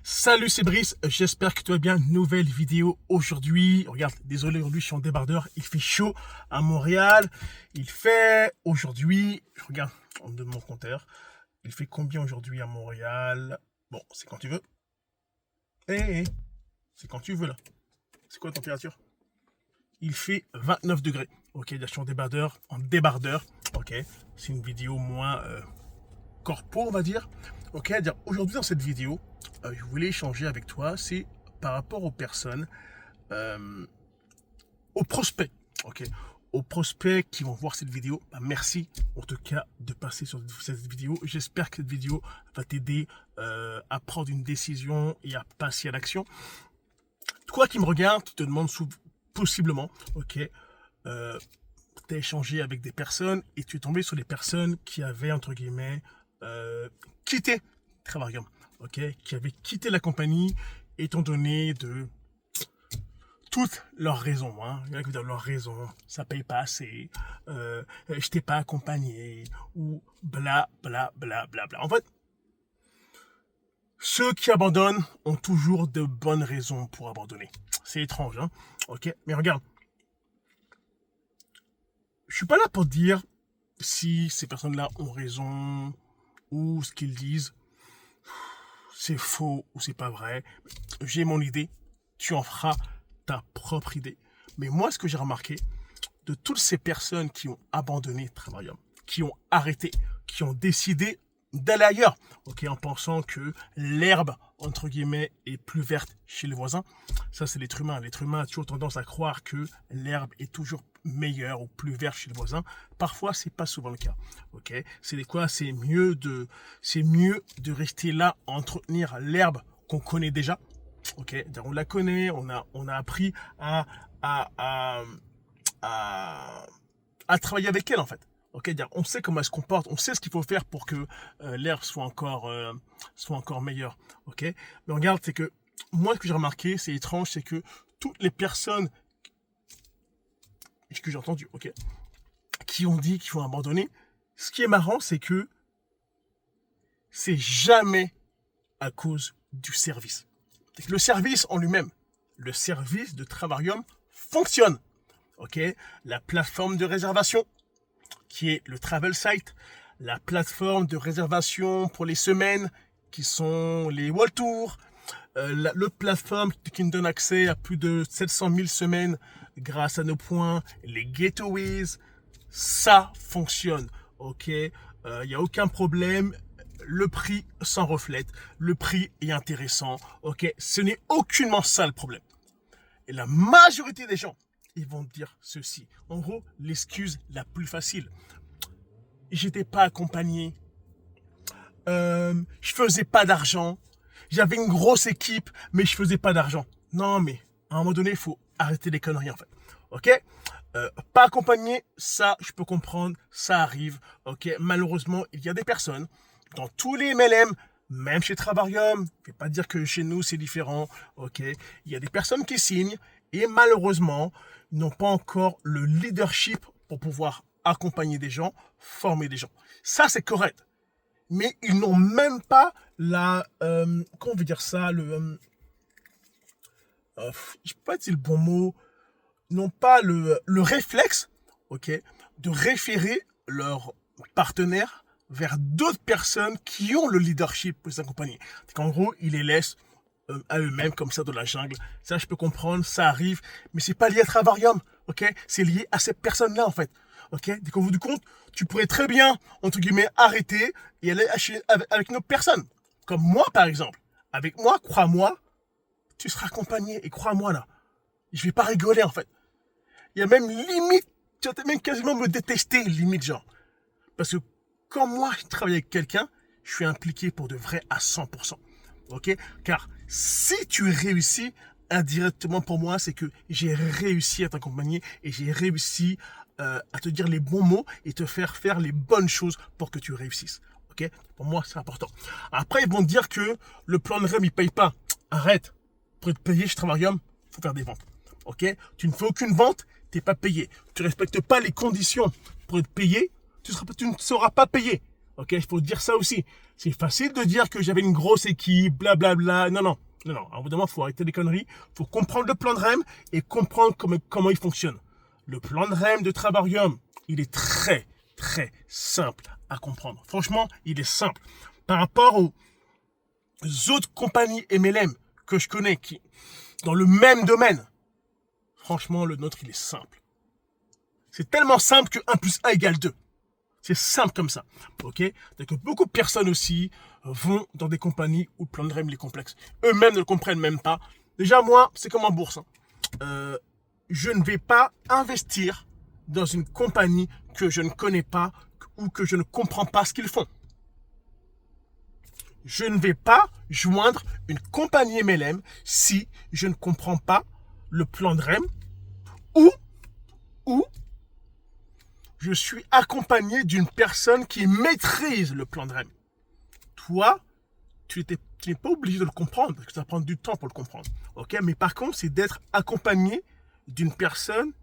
Salut, c'est Brice, j'espère que tu vas bien. Nouvelle vidéo aujourd'hui. Regarde, désolé, aujourd'hui je suis en débardeur. Il fait chaud à Montréal. Il fait aujourd'hui, je regarde de mon compteur. Il fait combien aujourd'hui à Montréal? Bon, c'est quand tu veux. C'est quand tu veux là. C'est quoi la température? Il fait 29 degrés. Ok, là je suis en débardeur. Ok, c'est une vidéo moins corpo, on va dire. Ok, dire aujourd'hui dans cette vidéo, je voulais échanger avec toi, c'est par rapport aux personnes, euh, aux prospects, ok, aux prospects qui vont voir cette vidéo. Bah, merci en tout cas de passer sur cette vidéo. J'espère que cette vidéo va t'aider à prendre une décision et à passer à l'action. Toi qui me regardes, tu te demandes possiblement, ok, tu as échangé avec des personnes et tu es tombé sur des personnes qui avaient, entre guillemets, quitté Travarium, ok, qui avaient quitté la compagnie étant donné de toutes leurs raisons. Il y en a qui disent leurs raisons, ça paye pas assez, je t'ai pas accompagné, ou bla bla bla bla bla. En fait, ceux qui abandonnent ont toujours de bonnes raisons pour abandonner. C'est étrange, hein, ok, mais regarde, je suis pas là pour te dire si ces personnes-là ont raison ou ce qu'ils disent c'est faux ou c'est pas vrai. J'ai mon idée, tu en feras ta propre idée. Mais moi, ce que j'ai remarqué, de toutes ces personnes qui ont abandonné Travarium, qui ont arrêté, qui ont décidé d'aller ailleurs, ok, en pensant que l'herbe, entre guillemets, est plus verte chez le voisin. Ça, c'est l'être humain. L'être humain a toujours tendance à croire que l'herbe est toujours meilleure ou plus verte chez le voisin. Parfois, c'est pas souvent le cas. Ok, c'est quoi? C'est mieux de rester là, entretenir l'herbe qu'on connaît déjà. Ok, on la connaît, on a appris à travailler avec elle en fait. Ok, on sait comment elle se comporte, on sait ce qu'il faut faire pour que l'herbe soit encore meilleure. Ok, mais regarde, c'est que moi ce que j'ai remarqué, c'est étrange, c'est que toutes les personnes que j'ai entendues, ok, qui ont dit qu'ils vont abandonner, ce qui est marrant, c'est que c'est jamais à cause du service. Le service en lui-même, le service de Travarium fonctionne. Ok, la plateforme de réservation, qui est le travel site, la plateforme de réservation pour les semaines, qui sont les World Tours, le plateforme qui nous donne accès à plus de 700 000 semaines grâce à nos points, les gateways, ça fonctionne. Ok, il n'y a aucun problème. Le prix s'en reflète, le prix est intéressant. Ok, ce n'est aucunement ça le problème. Et la majorité des gens, ils vont dire ceci. En gros, l'excuse la plus facile. J'étais pas accompagné. Je faisais pas d'argent. J'avais une grosse équipe, mais je faisais pas d'argent. Non, mais à un moment donné, il faut arrêter les conneries en fait. Ok, pas accompagné, ça, je peux comprendre, ça arrive. Ok, malheureusement, il y a des personnes dans tous les MLM, même chez Travarium, je vais pas dire que chez nous c'est différent. Ok, il y a des personnes qui signent et malheureusement n'ont pas encore le leadership pour pouvoir accompagner des gens, former des gens. Ça, c'est correct. Mais ils n'ont même pas la... comment on veut dire ça? Je ne sais pas si c'est le bon mot. Ils n'ont pas le réflexe, ok, de référer leurs partenaires vers d'autres personnes qui ont le leadership pour les accompagner. C'est qu'en gros, ils les laissent à eux-mêmes comme ça dans la jungle. Ça, je peux comprendre, ça arrive, mais c'est pas lié à Travarium, ok? C'est lié à cette personne-là, en fait, ok? Dès qu'au bout du compte, tu pourrais très bien, entre guillemets, arrêter et aller avec une autre personne. Comme moi, par exemple. Avec moi, crois-moi, tu seras accompagné. Et crois-moi, là, je vais pas rigoler, en fait. Il y a même limite, tu vas même quasiment me détester, limite, genre. Parce que quand moi, je travaille avec quelqu'un, je suis impliqué pour de vrai à 100%. Ok? Car si tu réussis, indirectement pour moi, c'est que j'ai réussi à t'accompagner et j'ai réussi à te dire les bons mots et te faire faire les bonnes choses pour que tu réussisses. Ok? Pour moi, c'est important. Après, ils vont te dire que le plan de REM, il paye pas. Arrête. Pour être payé chez Travarium, il faut faire des ventes. Ok? Tu ne fais aucune vente, tu n'es pas payé. Tu ne respectes pas les conditions pour être payé, tu ne seras pas payé. Ok, il faut dire ça aussi. C'est facile de dire que j'avais une grosse équipe, blablabla. Non, non, non, non. À un moment, il faut arrêter les conneries. Il faut comprendre le plan de REM et comprendre comment il fonctionne. Le plan de REM de Travarium, il est très, très simple à comprendre. Franchement, il est simple. Par rapport aux autres compagnies MLM que je connais qui, dans le même domaine, franchement, le nôtre, il est simple. C'est tellement simple que 1 plus 1 égale 2. C'est simple comme ça. Ok? Donc beaucoup de personnes aussi vont dans des compagnies où le plan de REM est complexe. Eux-mêmes ne le comprennent même pas. Déjà, moi, c'est comme en bourse. Je ne vais pas investir dans une compagnie que je ne connais pas ou que je ne comprends pas ce qu'ils font. Je ne vais pas joindre une compagnie MLM si je ne comprends pas le plan de REM ou je suis accompagné d'une personne qui maîtrise le plan de REM. Toi, tu n'es pas obligé de le comprendre parce que ça va prendre du temps pour le comprendre. Ok? Mais par contre, c'est d'être accompagné d'une personne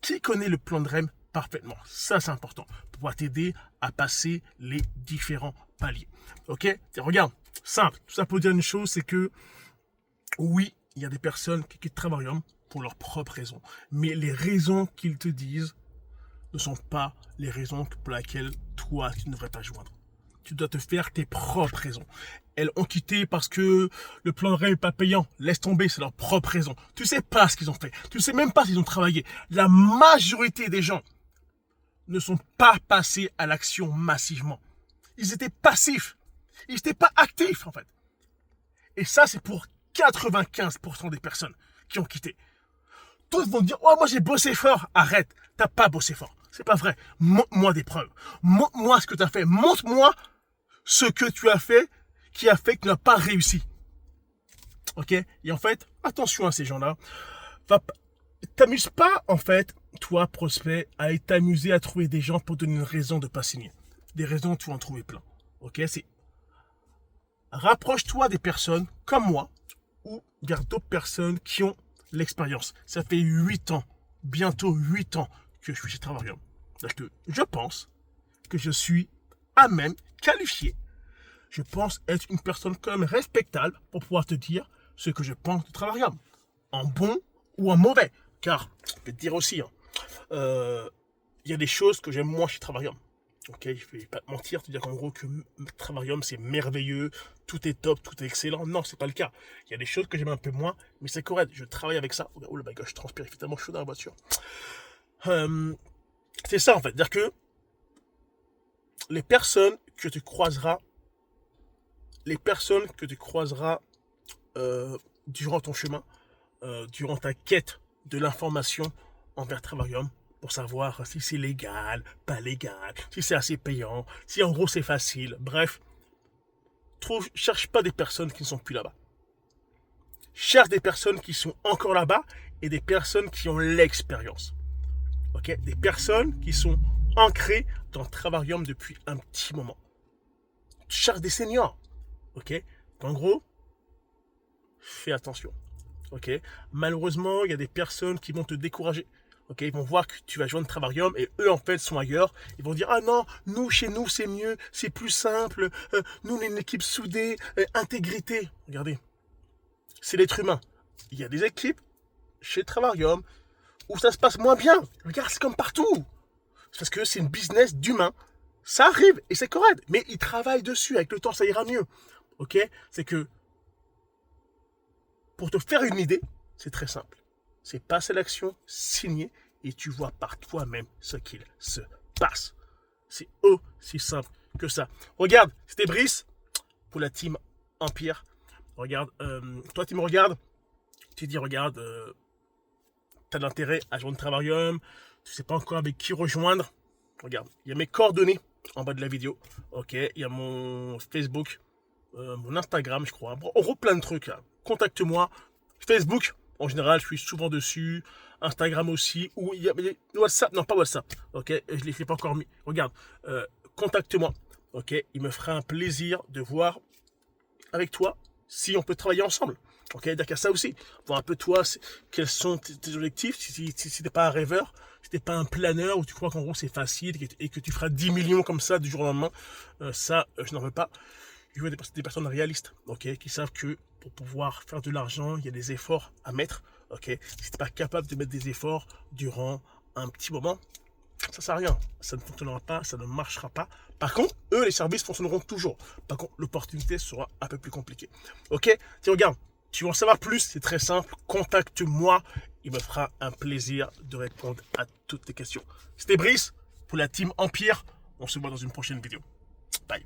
qui connaît le plan de REM parfaitement. Ça, c'est important pour pouvoir t'aider à passer les différents paliers. Ok? Regarde, simple. Tout ça pour dire une chose, c'est que oui, il y a des personnes qui quittent Travarium pour leurs propres raisons. Mais les raisons qu'ils te disent ne sont pas les raisons pour lesquelles toi, tu ne devrais pas joindre. Tu dois te faire tes propres raisons. Elles ont quitté parce que le plan de REM n'est pas payant. Laisse tomber, c'est leur propre raison. Tu sais pas ce qu'ils ont fait. Tu sais même pas s'ils ont travaillé. La majorité des gens ne sont pas passés à l'action massivement. Ils étaient passifs. Ils n'étaient pas actifs, en fait. Et ça, c'est pour 95% des personnes qui ont quitté. Tous vont dire, oh, moi j'ai bossé fort. Arrête, t'as pas bossé fort. C'est pas vrai. Montre-moi des preuves. Montre-moi ce que tu as fait. Montre-moi ce que tu as fait qui a fait que tu n'as pas réussi. Ok? Et en fait, attention à ces gens-là. T'amuse pas, en fait, toi, prospect, à aller t'amuser à trouver des gens pour donner une raison de ne pas signer. Des raisons, tu vas en trouver plein. Ok? Rapproche-toi des personnes comme moi ou vers d'autres personnes qui ont l'expérience. Ça fait 8 ans, bientôt 8 ans que je suis chez Travarium. C'est-à-dire que je pense que je suis à même, qualifié. Je pense être une personne quand même respectable pour pouvoir te dire ce que je pense de Travarium. En bon ou en mauvais. Car, je vais te dire aussi, il y a des choses que j'aime moins chez Travarium. Ok, je vais pas te mentir, te dire qu'en gros que Travarium c'est merveilleux, tout est top, tout est excellent. Non, c'est pas le cas. Il y a des choses que j'aime un peu moins, mais c'est correct. Je travaille avec ça. Oh là, je transpire effectivement chaud dans la voiture. C'est ça en fait, c'est-à-dire que les personnes que tu croiseras, durant ton chemin, durant ta quête de l'information envers Travarium, pour savoir si c'est légal, pas légal, si c'est assez payant, si en gros c'est facile. Bref, cherche pas des personnes qui ne sont plus là-bas. Cherche des personnes qui sont encore là-bas et des personnes qui ont l'expérience. Ok? Des personnes qui sont ancrées dans Travarium depuis un petit moment. Cherche des seniors. Ok? En gros, fais attention. Ok? Malheureusement, il y a des personnes qui vont te décourager. Okay, ils vont voir que tu vas joindre Travarium et eux en fait sont ailleurs. Ils vont dire ah non, nous chez nous c'est mieux, c'est plus simple. Nous on est une équipe soudée, intégrité. Regardez, c'est l'être humain. Il y a des équipes chez Travarium où ça se passe moins bien. Regarde, c'est comme partout. C'est parce que c'est une business d'humain. Ça arrive et c'est correct, mais ils travaillent dessus. Avec le temps, ça ira mieux. Ok? C'est que pour te faire une idée, c'est très simple. C'est passer à l'action, signer, et tu vois par toi-même ce qu'il se passe. C'est aussi simple que ça. Regarde, c'était Brice pour la team Empire. Regarde, toi tu me regardes, tu dis regarde, tu as de l'intérêt à joindre Travarium, tu sais pas encore avec qui rejoindre. Regarde, il y a mes coordonnées en bas de la vidéo. Ok, il y a mon Facebook, mon Instagram, je crois. En gros, plein de trucs. Là. Contacte-moi. Facebook. En général, je suis souvent dessus. Instagram aussi. Ou il y a WhatsApp. Non, pas WhatsApp. Ok, je ne l'ai pas encore mis. Regarde, contacte-moi. Ok, il me fera un plaisir de voir avec toi si on peut travailler ensemble. Ok, donc il y a ça aussi. Voir un peu toi, quels sont tes objectifs, si t'es pas un rêveur, si t'es pas un planeur, où tu crois qu'en gros c'est facile et que tu feras 10 millions comme ça du jour au lendemain, je n'en veux pas. Je veux des personnes réalistes, ok, qui savent que pour pouvoir faire de l'argent, il y a des efforts à mettre, ok. Si t'es pas capable de mettre des efforts durant un petit moment, ça sert à rien, ça ne fonctionnera pas, ça ne marchera pas. Par contre, eux, les services fonctionneront toujours. Par contre, l'opportunité sera un peu plus compliquée. Ok? Tiens, regarde, tu veux en savoir plus, c'est très simple, contacte-moi, il me fera un plaisir de répondre à toutes tes questions. C'était Brice, pour la team Empire, on se voit dans une prochaine vidéo. Bye.